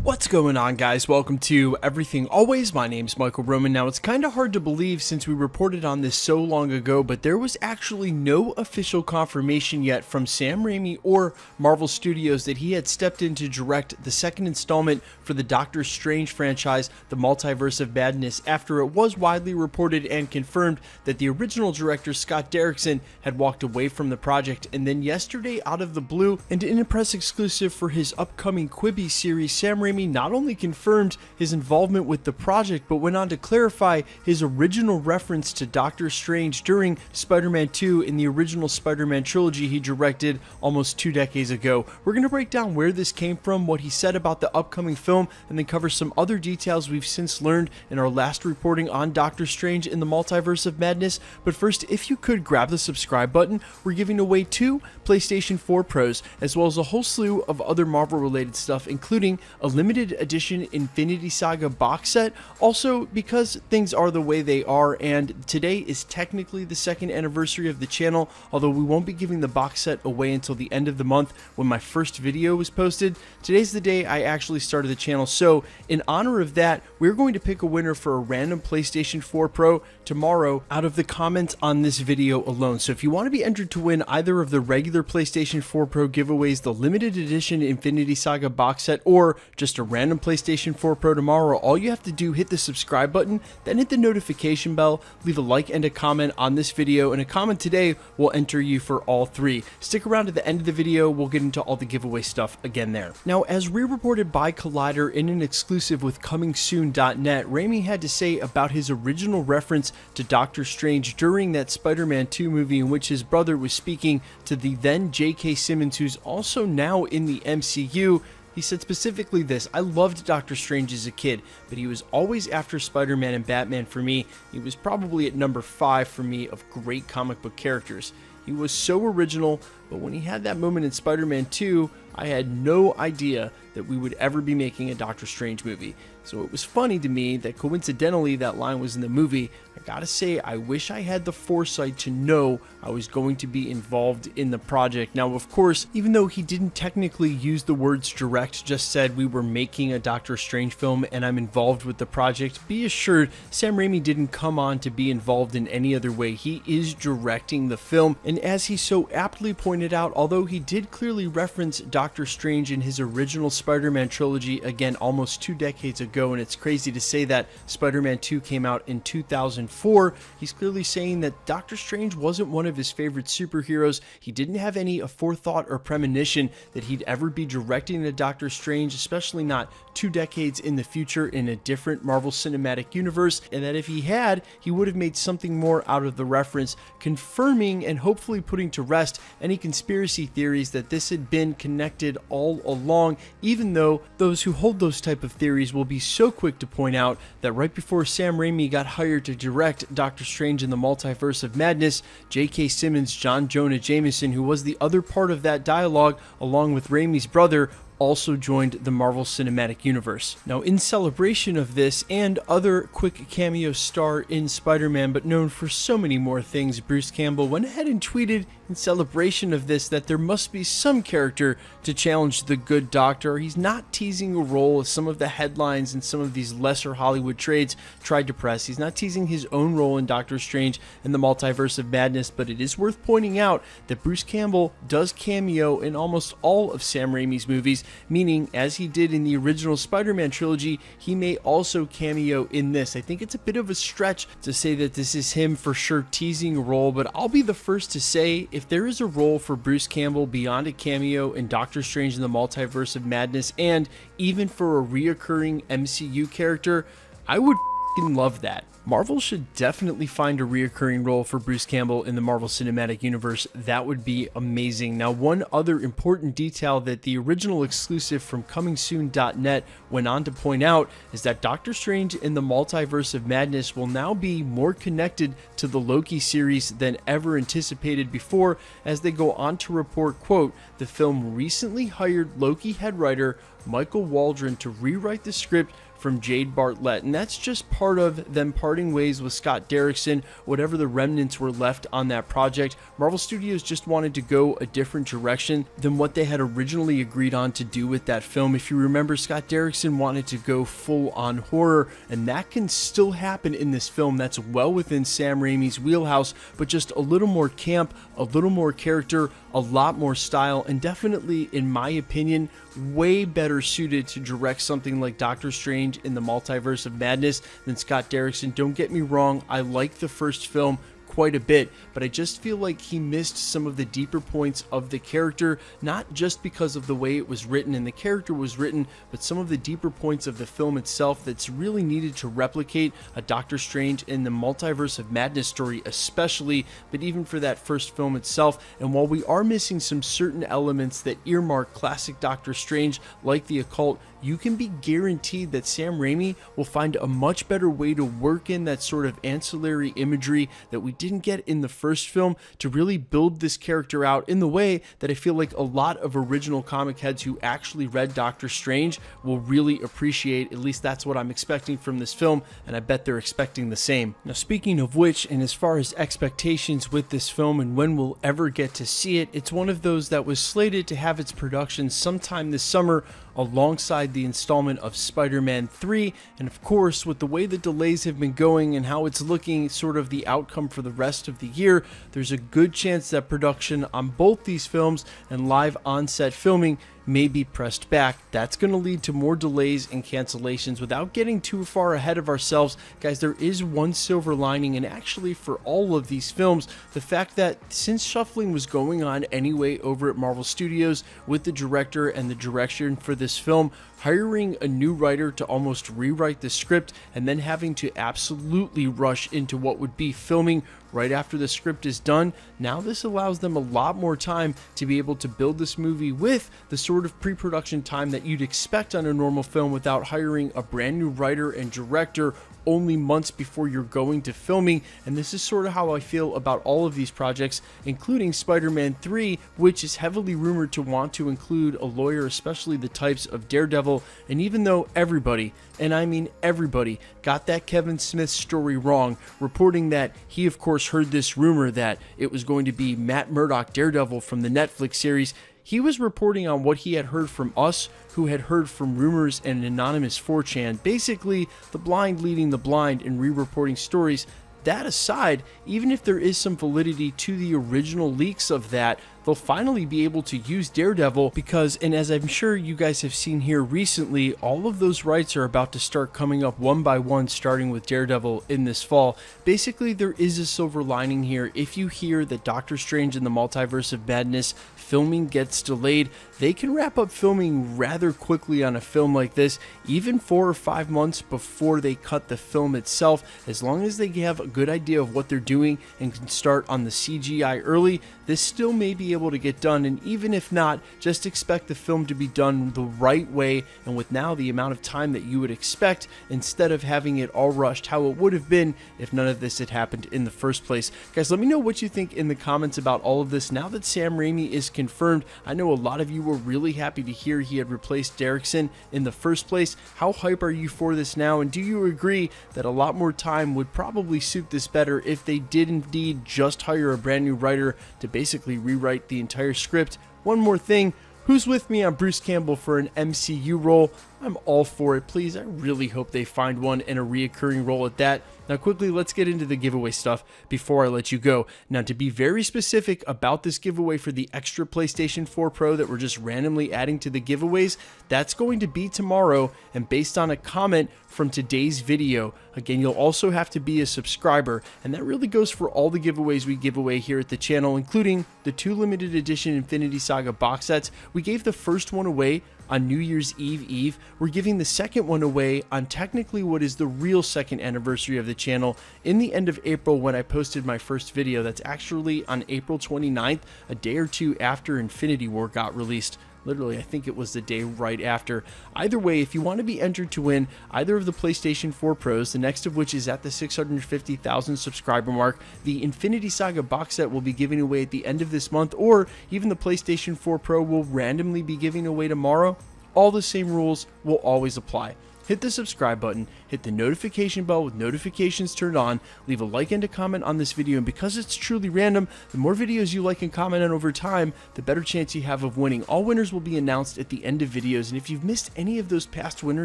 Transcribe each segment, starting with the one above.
What's going on, guys? Welcome to Everything Always. My name's Michael Roman. Now, it's kind of hard to believe since we reported on this so long ago, but there was actually no official confirmation yet from Sam Raimi or Marvel Studios that he had stepped in to direct the second installment for the Doctor Strange franchise, the Multiverse of Madness, after it was widely reported and confirmed that the original director, Scott Derrickson, had walked away from the project. And then yesterday, out of the blue, and in a press exclusive for his upcoming Quibi series, Sam Raimi not only confirmed his involvement with the project, but went on to clarify his original reference to Doctor Strange during Spider-Man 2 in the original Spider-Man trilogy he directed almost 2 decades ago. We're going to break down where this came from, what he said about the upcoming film, and then cover some other details we've since learned in our last reporting on Doctor Strange in the Multiverse of Madness. But first, if you could grab the subscribe button, we're giving away 2 PlayStation 4 Pros, as well as a whole slew of other Marvel-related stuff, including a limited edition Infinity Saga box set. Also, because things are the way they are, and today is technically the 2nd anniversary of the channel, although we won't be giving the box set away until the end of the month when my first video was posted. Today's the day I actually started the channel, so in honor of that, we're going to pick a winner for a random PlayStation 4 Pro tomorrow out of the comments on this video alone. So if you want to be entered to win either of the regular PlayStation 4 Pro giveaways, the limited edition Infinity Saga box set, or just a random PlayStation 4 Pro tomorrow, all you have to do, hit the subscribe button, then hit the notification bell, leave a like and a comment on this video, and a comment today will enter you for all 3. Stick around to the end of the video, we'll get into all the giveaway stuff again there. Now, as re-reported by Collider in an exclusive with comingsoon.net, Raimi had to say about his original reference to Doctor Strange during that Spider-Man 2 movie in which his brother was speaking to the then J.K. Simmons, who's also now in the MCU. He said specifically this: "I loved Doctor Strange as a kid, but he was always after Spider-Man and Batman for me. He was probably at number 5 for me of great comic book characters. He was so original, but when he had that moment in Spider-Man 2, I had no idea that we would ever be making a Doctor Strange movie. So it was funny to me that coincidentally that line was in the movie. I gotta say, I wish I had the foresight to know I was going to be involved in the project." Now, of course, even though he didn't technically use the words direct, just said we were making a Doctor Strange film and I'm involved with the project, be assured Sam Raimi didn't come on to be involved in any other way. He is directing the film, and as he so aptly pointed out, although he did clearly reference Doctor Strange in his original Spider-Man trilogy, again almost 2 decades ago, and it's crazy to say that Spider-Man 2 came out in 2004, he's clearly saying that Doctor Strange wasn't one of his favorite superheroes. He didn't have any forethought or premonition that he'd ever be directing a Doctor Strange, especially not 2 decades in the future in a different Marvel Cinematic Universe, and that if he had, he would have made something more out of the reference, confirming and hopefully putting to rest any conspiracy theories that this had been connected all along, even though those who hold those type of theories will be so quick to point out that right before Sam Raimi got hired to direct Doctor Strange in the Multiverse of Madness, J.K. Simmons John Jonah Jameson, who was the other part of that dialogue along with Raimi's brother, also joined the Marvel Cinematic Universe. Now, in celebration of this and other quick cameo star in Spider-Man, but known for so many more things, Bruce Campbell went ahead and tweeted in celebration of this that there must be some character to challenge the good doctor. He's not teasing a role as some of the headlines and some of these lesser Hollywood trades tried to press. He's not teasing his own role in Doctor Strange and the Multiverse of Madness, but it is worth pointing out that Bruce Campbell does cameo in almost all of Sam Raimi's movies, meaning as he did in the original Spider-Man trilogy, he may also cameo in this. I think it's a bit of a stretch to say that this is him for sure teasing a role, but I'll be the first to say if there is a role for Bruce Campbell beyond a cameo in Doctor Strange in the Multiverse of Madness, and even for a reoccurring MCU character, I would love that. Marvel should definitely find a reoccurring role for Bruce Campbell in the Marvel Cinematic Universe. That would be amazing. Now, one other important detail that the original exclusive from comingsoon.net went on to point out is that Doctor Strange in the Multiverse of Madness will now be more connected to the Loki series than ever anticipated before, as they go on to report, quote, "The film recently hired Loki head writer Michael Waldron to rewrite the script from Jade Bartlett, and that's just part of them parting ways with Scott Derrickson. Whatever the remnants were left on that project, Marvel Studios just wanted to go a different direction than what they had originally agreed on to do with that film. If you remember, Scott Derrickson wanted to go full on horror, and that can still happen in this film. That's well within Sam Raimi's wheelhouse, but just a little more camp, a little more character, a lot more style, and definitely, in my opinion, way better suited to direct something like Doctor Strange in the Multiverse of Madness than Scott Derrickson. Don't get me wrong, I like the first film quite a bit, but I just feel like he missed some of the deeper points of the character, not just because of the way it was written and the character was written, but some of the deeper points of the film itself that's really needed to replicate a Doctor Strange in the Multiverse of Madness story especially, but even for that first film itself. And while we are missing some certain elements that earmark classic Doctor Strange, like the occult, you can be guaranteed that Sam Raimi will find a much better way to work in that sort of ancillary imagery that we didn't get in the first film to really build this character out in the way that I feel like a lot of original comic heads who actually read Doctor Strange will really appreciate. At least that's what I'm expecting from this film, and I bet they're expecting the same. Now, speaking of which, and as far as expectations with this film and when we'll ever get to see it, it's one of those that was slated to have its production sometime this summer alongside the installment of Spider-Man 3, and of course, with the way the delays have been going and how it's looking sort of the outcome for the rest of the year, there's a good chance that production on both these films and live on-set filming may be pressed back. That's going to lead to more delays and cancellations. Without getting too far ahead of ourselves, guys, there is one silver lining, and actually for all of these films, the fact that since shuffling was going on anyway over at Marvel Studios with the director and the direction for this film, hiring a new writer to almost rewrite the script and then having to absolutely rush into what would be filming right after the script is done, now this allows them a lot more time to be able to build this movie with the sort of pre-production time that you'd expect on a normal film without hiring a brand new writer and director only months before you're going to filming. And this is sort of how I feel about all of these projects, including Spider-Man 3, which is heavily rumored to want to include a lawyer, especially the types of Daredevil. And even though everybody, and I mean everybody, got that Kevin Smith story wrong, reporting that he of course heard this rumor that it was going to be Matt Murdock Daredevil from the Netflix series, he was reporting on what he had heard from us, who had heard from rumors and an anonymous 4chan, basically the blind leading the blind in re-reporting stories. That aside, even if there is some validity to the original leaks of that, they'll finally be able to use Daredevil because, and as I'm sure you guys have seen here recently, all of those rights are about to start coming up one by one, starting with Daredevil in this fall. Basically, there is a silver lining here. If you hear that Doctor Strange in the Multiverse of Madness filming gets delayed, they can wrap up filming rather quickly on a film like this, even 4 or 5 months before they cut the film itself. As long as they have a good idea of what they're doing and can start on the CGI early, this still may be able to get done. And even if not, just expect the film to be done the right way and with now the amount of time that you would expect, instead of having it all rushed how it would have been if none of this had happened in the first place. Guys, let me know what you think in the comments about all of this. Now that Sam Raimi is confirmed, I know a lot of you were really happy to hear he had replaced Derrickson in the first place. How hype are you for this now, and do you agree that a lot more time would probably suit this better if they did indeed just hire a brand new writer to basically rewrite the entire script? One more thing, who's with me on Bruce Campbell for an MCU role? I'm all for it, please. I really hope they find one, and a reoccurring role at that. Now quickly, let's get into the giveaway stuff before I let you go. Now, to be very specific about this giveaway for the extra PlayStation 4 Pro that we're just randomly adding to the giveaways, that's going to be tomorrow and based on a comment from today's video. Again, you'll also have to be a subscriber, and that really goes for all the giveaways we give away here at the channel, including the 2 limited edition Infinity Saga box sets. We gave the first one away on New Year's Eve. We're giving the second one away on technically what is the real second anniversary of the channel in the end of April, when I posted my first video. That's actually on April 29th, a day or two after Infinity War got released. Literally, I think it was the day right after. Either way, if you want to be entered to win either of the PlayStation 4 Pros, the next of which is at the 650,000 subscriber mark, the Infinity Saga box set will be giving away at the end of this month, or even the PlayStation 4 Pro will randomly be giving away tomorrow, all the same rules will always apply. hit the subscribe button, hit the notification bell with notifications turned on, leave a like and a comment on this video, and because it's truly random, the more videos you like and comment on over time, the better chance you have of winning. All winners will be announced at the end of videos, and if you've missed any of those past winner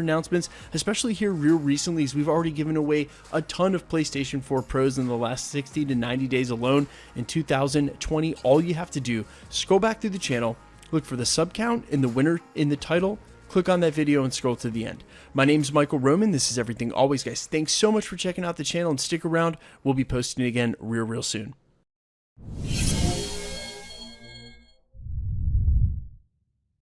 announcements, especially here real recently, as we've already given away a ton of PlayStation 4 Pros in the last 60 to 90 days alone in 2020, all you have to do, scroll back through the channel, look for the sub count and the winner in the title, click on that video and scroll to the end. My name's Michael Roman. This is Everything Always, guys. Thanks so much for checking out the channel and stick around. We'll be posting again real soon.